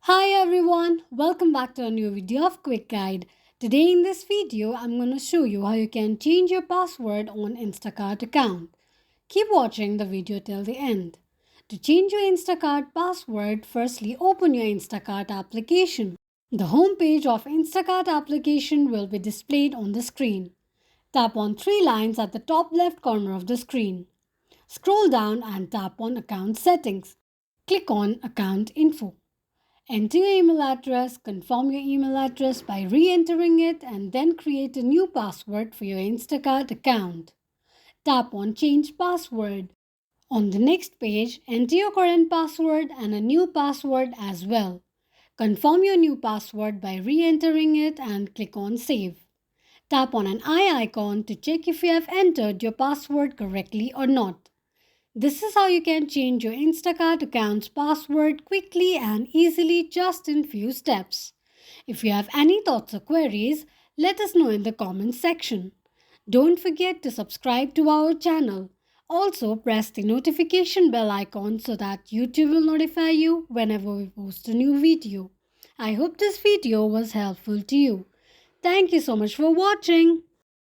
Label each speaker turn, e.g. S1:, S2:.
S1: Hi everyone, welcome back to a new video of Quick Guide. Today in this video, I'm going to show you how you can change your password on Instacart account. Keep watching the video till the end. To change your Instacart password, firstly open your Instacart application. The home page of Instacart application will be displayed on the screen. Tap on three lines at the top left corner of the screen. Scroll down and tap on Account Settings. Click on Account Info. Enter your email address, confirm your email address by re-entering it and then create a new password for your Instacart account. Tap on Change Password. On the next page, enter your current password and a new password as well. Confirm your new password by re-entering it and click on Save. Tap on an eye icon to check if you have entered your password correctly or not. This is how you can change your Instacart account's password quickly and easily just in few steps. If you have any thoughts or queries, let us know in the comments section. Don't forget to subscribe to our channel. Also, press the notification bell icon so that YouTube will notify you whenever we post a new video. I hope this video was helpful to you. Thank you so much for watching.